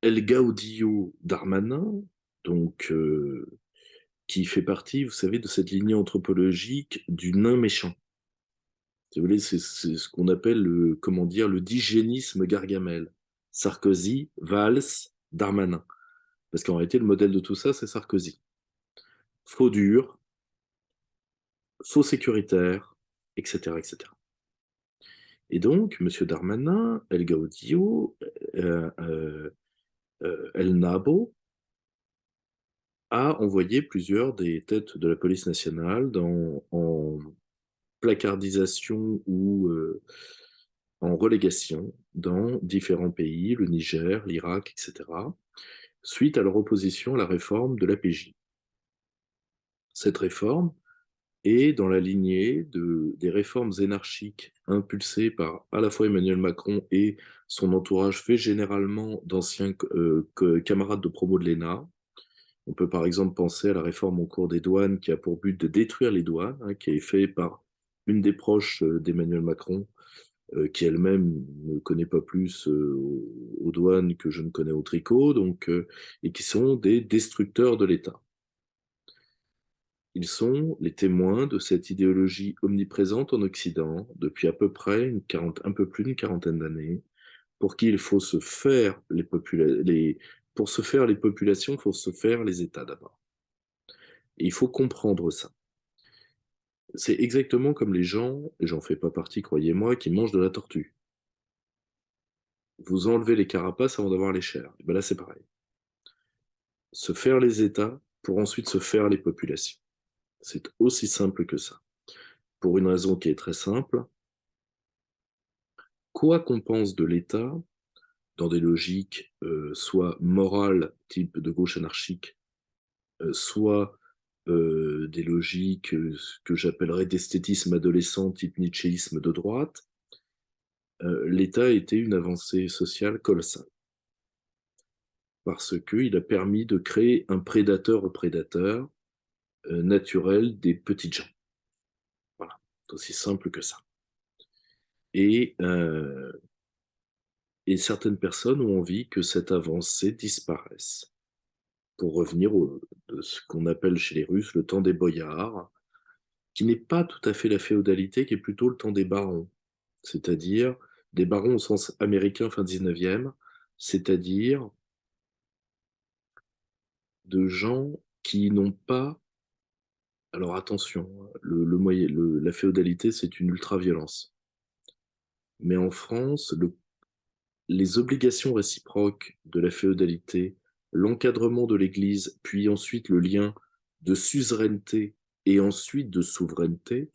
El Gaudio Darmanin, donc qui fait partie, vous savez, de cette lignée anthropologique du nain méchant. Si vous voulez, c'est ce qu'on appelle le comment dire? Le digénisme Gargamel. Sarkozy, Valls, Darmanin. Parce qu'en réalité, le modèle de tout ça, c'est Sarkozy. Faux dur, faux sécuritaire, et cetera, et cetera. Et donc monsieur Darmanin, El Gaudio, El Nabo a envoyé plusieurs des têtes de la police nationale en placardisation ou en relégation dans différents pays, le Niger, l'Irak, et cetera, suite à leur opposition à la réforme de l'APJ. Cette réforme est dans la lignée des réformes énarchiques impulsées par à la fois Emmanuel Macron et son entourage, fait généralement d'anciens camarades de promo de l'ENA. On peut par exemple penser à la réforme en cours des douanes qui a pour but de détruire les douanes, hein, qui est fait par une des proches d'Emmanuel Macron, qui elle-même ne connaît pas plus aux douanes que je ne connais au tricot, donc, et qui sont des destructeurs de l'État. Ils sont les témoins de cette idéologie omniprésente en Occident depuis à peu près un peu plus d'une quarantaine d'années, pour qui il faut se faire pour se faire les populations, il faut se faire les États d'abord. Et il faut comprendre ça. C'est exactement comme les gens, et j'en fais pas partie, croyez-moi, qui mangent de la tortue. Vous enlevez les carapaces avant d'avoir les chairs. Et ben là, c'est pareil. Se faire les États pour ensuite se faire les populations. C'est aussi simple que ça. Pour une raison qui est très simple, quoi qu'on pense de l'État, dans des logiques soit morales, type de gauche anarchique, soit des logiques que j'appellerais d'esthétisme adolescent, type nietzschéisme de droite, l'État a été une avancée sociale colossale. Parce qu'il a permis de créer un prédateur naturel des petites gens. Voilà, c'est aussi simple que ça. Et, euh, et certaines personnes ont envie que cette avancée disparaisse, pour revenir de ce qu'on appelle chez les Russes le temps des boyards, qui n'est pas tout à fait la féodalité, qui est plutôt le temps des barons, c'est-à-dire des barons au sens américain fin 19e, c'est-à-dire de gens qui n'ont pas. Alors attention, hein, la féodalité, c'est une ultra-violence. Mais en France, les obligations réciproques de la féodalité, l'encadrement de l'Église, puis ensuite le lien de suzeraineté et ensuite de souveraineté,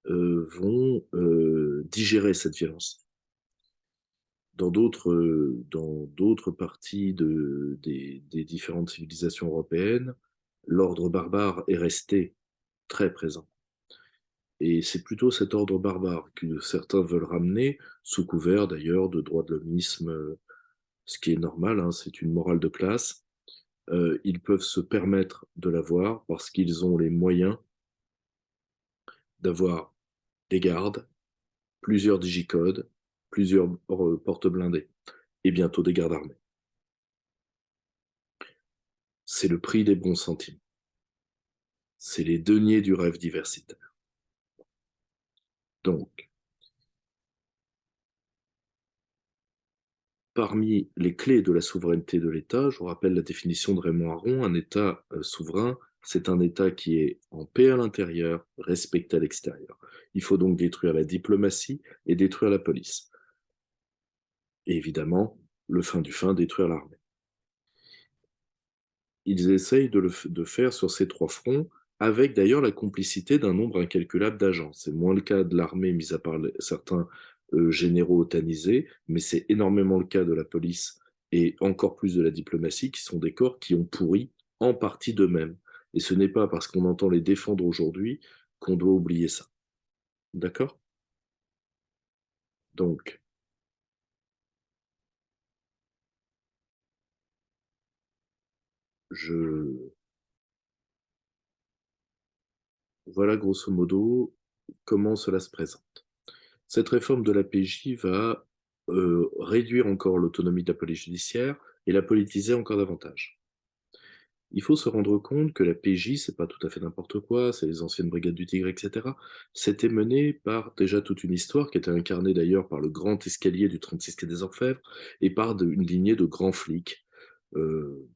vont digérer cette violence. Dans d'autres parties des différentes civilisations européennes, l'ordre barbare est resté très présent. Et c'est plutôt cet ordre barbare que certains veulent ramener, sous couvert d'ailleurs de droit de l'hommisme, ce qui est normal, hein, c'est une morale de classe. Ils peuvent se permettre de l'avoir parce qu'ils ont les moyens d'avoir des gardes, plusieurs digicodes, plusieurs portes blindées et bientôt des gardes armés. C'est le prix des bons centimes. C'est les deniers du rêve diversitaire. Donc, parmi les clés de la souveraineté de l'État, je vous rappelle la définition de Raymond Aron, un État souverain, c'est un État qui est en paix à l'intérieur, respecté à l'extérieur. Il faut donc détruire la diplomatie et détruire la police. Et évidemment, le fin du fin, détruire l'armée. Ils essayent de faire sur ces trois fronts, avec d'ailleurs la complicité d'un nombre incalculable d'agents. C'est moins le cas de l'armée, mis à part certains généraux otanisés, mais c'est énormément le cas de la police et encore plus de la diplomatie, qui sont des corps qui ont pourri en partie d'eux-mêmes. Et ce n'est pas parce qu'on entend les défendre aujourd'hui qu'on doit oublier ça. D'accord? Donc, je voilà grosso modo comment cela se présente. Cette réforme de la PJ va réduire encore l'autonomie de la police judiciaire, et la politiser encore davantage. Il faut se rendre compte que la PJ, c'est pas tout à fait n'importe quoi, c'est les anciennes brigades du Tigre, et cetera. C'était mené par déjà toute une histoire qui était incarnée d'ailleurs par le grand escalier du 36 quai des Orfèvres et par une lignée de grands flics. Euh,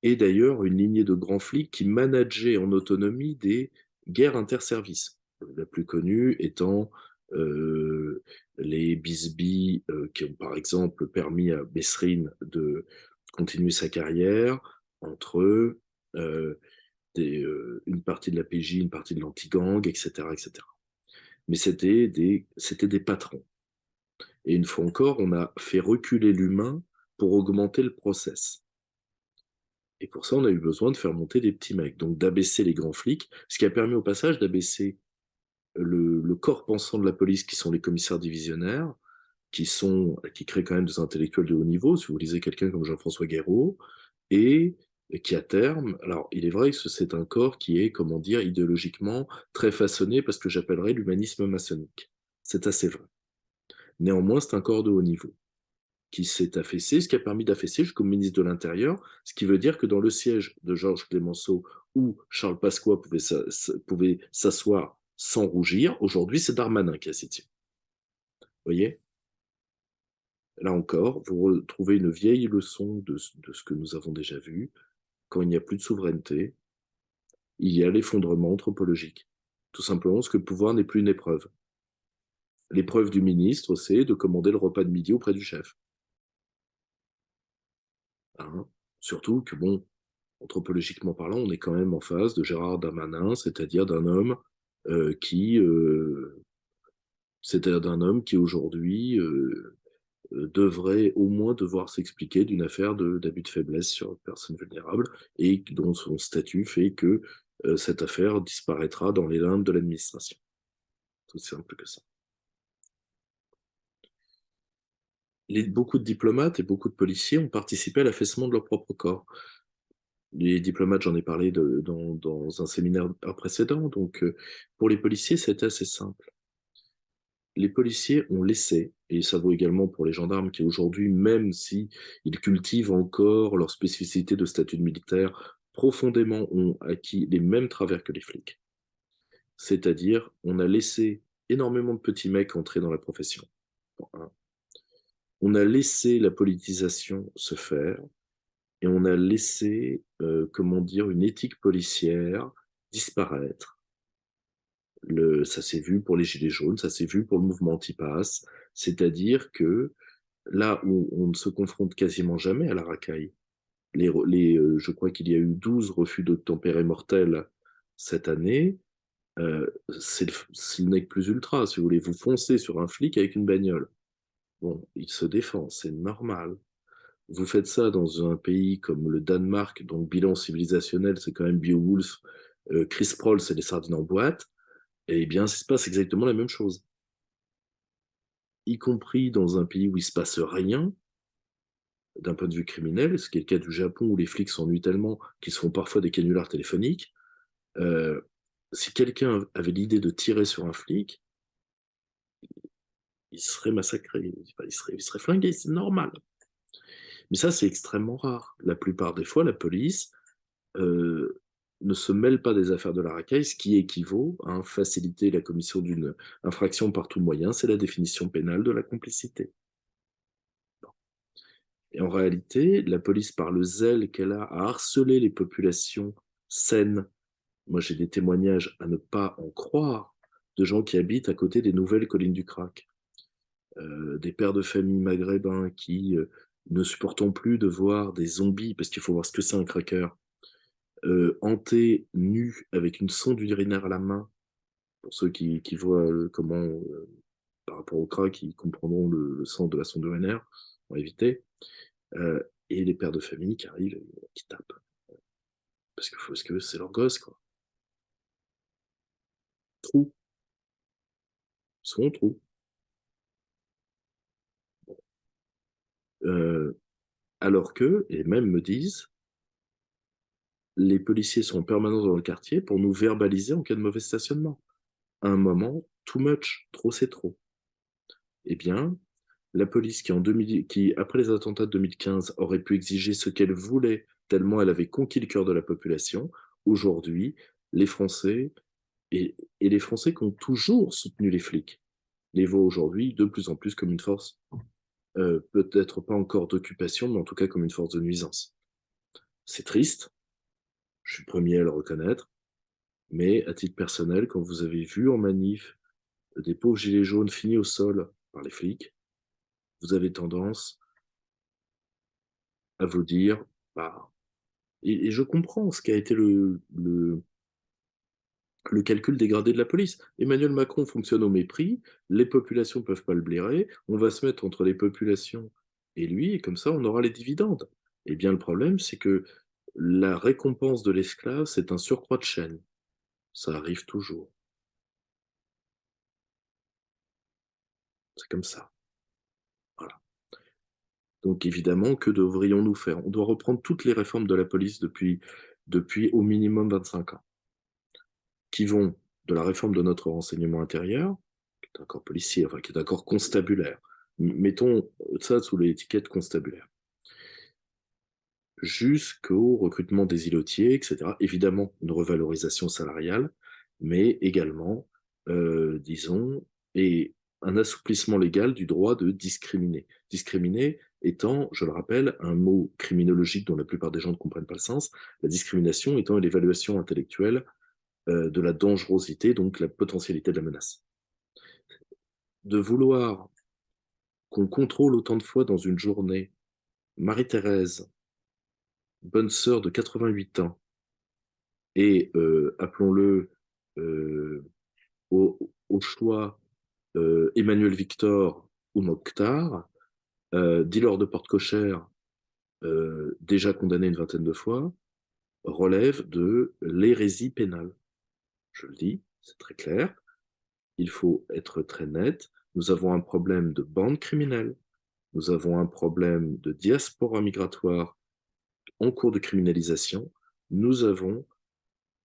et d'ailleurs une lignée de grands flics qui manageaient en autonomie des guerres interservices. La plus connue étant euh, les Bisbee, qui ont par exemple permis à Besserine de continuer sa carrière entre euh, une partie de la PJ, une partie de l'anti-gang, etc., etc. Mais c'était des patrons. Et une fois encore, on a fait reculer l'humain pour augmenter le process. Et pour ça, on a eu besoin de faire monter des petits mecs, donc d'abaisser les grands flics, ce qui a permis au passage d'abaisser le corps pensant de la police, qui sont les commissaires divisionnaires, qui créent quand même des intellectuels de haut niveau, si vous lisez quelqu'un comme Jean-François Guéraud, et qui à terme, alors il est vrai que c'est un corps qui est, comment dire, idéologiquement très façonné par ce que j'appellerais l'humanisme maçonnique. C'est assez vrai. Néanmoins, c'est un corps de haut niveau qui s'est affaissé, ce qui a permis d'affaisser jusqu'au ministre de l'Intérieur, ce qui veut dire que dans le siège de Georges Clemenceau, où Charles Pasqua pouvait s'asseoir sans rougir, aujourd'hui c'est Darmanin qui a cette siège. Vous voyez? Là encore, vous retrouvez une vieille leçon de ce que nous avons déjà vu. Quand il n'y a plus de souveraineté, il y a l'effondrement anthropologique. Tout simplement parce que le pouvoir n'est plus une épreuve. L'épreuve du ministre, c'est de commander le repas de midi auprès du chef. Hein. Surtout que, bon, anthropologiquement parlant, on est quand même en face de Gérard Darmanin, c'est-à-dire d'un homme qui aujourd'hui devrait au moins devoir s'expliquer d'une affaire d'abus de faiblesse sur une personne vulnérable et dont son statut fait que cette affaire disparaîtra dans les limbes de l'administration. Tout simple que ça. Beaucoup de diplomates et beaucoup de policiers ont participé à l'affaissement de leur propre corps. Les diplomates, j'en ai parlé dans un séminaire précédent, donc pour les policiers, c'est assez simple. Les policiers ont laissé, et ça vaut également pour les gendarmes qui aujourd'hui, même si ils cultivent encore leur spécificité de statut de militaire, profondément ont acquis les mêmes travers que les flics. C'est-à-dire, on a laissé énormément de petits mecs entrer dans la profession. Bon, hein. On a laissé la politisation se faire et on a laissé, comment dire, une éthique policière disparaître. Ça s'est vu pour les gilets jaunes, ça s'est vu pour le mouvement anti-pass, c'est-à-dire que là où on ne se confronte quasiment jamais à la racaille, je crois qu'il y a eu 12 refus d'obtempérer mortels cette année, c'est le nec plus ultra, si vous voulez. Vous foncez sur un flic avec une bagnole. Bon, il se défend, c'est normal. Vous faites ça dans un pays comme le Danemark, dont le bilan civilisationnel, c'est quand même Beowulf, Chris Proll, c'est les sardines en boîte, eh bien, ça se passe exactement la même chose. Y compris dans un pays où il se passe rien, d'un point de vue criminel, ce qui est le cas du Japon où les flics s'ennuient tellement qu'ils se font parfois des canulars téléphoniques. Euh, Si quelqu'un avait l'idée de tirer sur un flic, il serait massacré, il serait flingué, c'est normal. Mais ça, c'est extrêmement rare. La plupart des fois, la police euh, ne se mêle pas des affaires de la racaille, ce qui équivaut à faciliter la commission d'une infraction par tout moyen, c'est la définition pénale de la complicité. Et en réalité, la police, par le zèle qu'elle a à harceler les populations saines, moi j'ai des témoignages à ne pas en croire, de gens qui habitent à côté des nouvelles collines du Crac, des pères de famille maghrébins qui ne supportant plus de voir des zombies, parce qu'il faut voir ce que c'est un cracker, hantés, nus, avec une sonde urinaire à la main, pour ceux qui voient comment, par rapport au crack, ils comprendront le sens de la sonde urinaire, on va éviter. Et les pères de famille qui arrivent et qui tapent. Parce que c'est leur gosse, quoi. Trou, sont trou. Euh, Alors que, et même me disent, les policiers sont en permanence dans le quartier pour nous verbaliser en cas de mauvais stationnement. À un moment, too much, trop c'est trop. Eh bien, La police qui, après les attentats de 2015, aurait pu exiger ce qu'elle voulait, tellement elle avait conquis le cœur de la population. Aujourd'hui, les Français et les Français qui ont toujours soutenu les flics, les voient aujourd'hui de plus en plus comme une force, peut-être pas encore d'occupation, mais en tout cas comme une force de nuisance. C'est triste, je suis le 1er à le reconnaître, mais à titre personnel, quand vous avez vu en manif des pauvres gilets jaunes finis au sol par les flics, vous avez tendance à vous dire: «Bah». Et je comprends ce qu'a été le calcul dégradé de la police. Emmanuel Macron fonctionne au mépris, les populations peuvent pas le blairer, on va se mettre entre les populations et lui et comme ça on aura les dividendes. Eh bien le problème, c'est que la récompense de l'esclave, c'est un surcroît de chaîne. Ça arrive toujours. C'est comme ça, voilà. Donc évidemment, que devrions-nous faire? On doit reprendre toutes les réformes de la police depuis au minimum 25 ans, qui vont de la réforme de notre renseignement intérieur, qui est un corps policier, enfin qui est un corps constabulaire. Mettons ça sous l'étiquette constabulaire. Jusqu'au recrutement des îlotiers, et cetera. Évidemment, une revalorisation salariale, mais également, disons et un assouplissement légal du droit de discriminer. Discriminer étant, je le rappelle, un mot criminologique dont la plupart des gens ne comprennent pas le sens. La discrimination étant l'évaluation intellectuelle, de la dangerosité, donc la potentialité de la menace. De vouloir qu'on contrôle autant de fois dans une journée Marie-Thérèse, bonne sœur de 88 ans et appelons-le, heu, au choix, Emmanuel Victor ou Mokhtar, dealer de porte cochère, déjà condamné une vingtaine de fois, relève de l'hérésie pénale. Je le dis, c'est très clair, il faut être très net. Nous avons un problème de bande criminelle, nous avons un problème de diaspora migratoire en cours de criminalisation, nous avons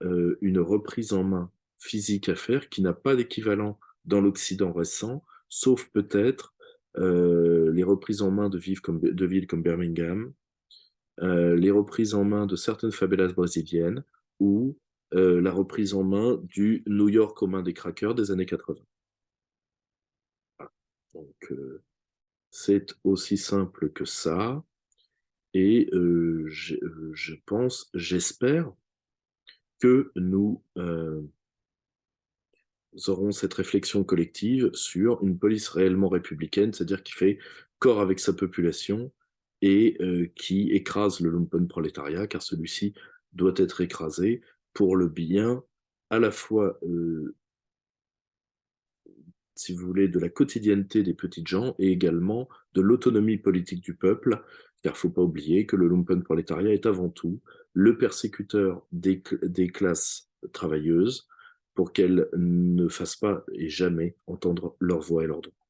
une reprise en main physique à faire qui n'a pas d'équivalent dans l'Occident récent, sauf peut-être, les reprises en main de villes comme Birmingham, les reprises en main de certaines favelas brésiliennes ou, la reprise en main du New York aux mains des crackers des années 80. Donc, c'est aussi simple que ça et je pense, j'espère que nous aurons cette réflexion collective sur une police réellement républicaine, c'est-à-dire qui fait corps avec sa population et qui écrase le lumpenprolétariat, car celui-ci doit être écrasé pour le bien à la fois, si vous voulez, de la quotidienneté des petites gens et également de l'autonomie politique du peuple, car il faut pas oublier que le lumpenprolétariat est avant tout le persécuteur des classes travailleuses pour qu'elles ne fassent pas et jamais entendre leur voix et leurs droits.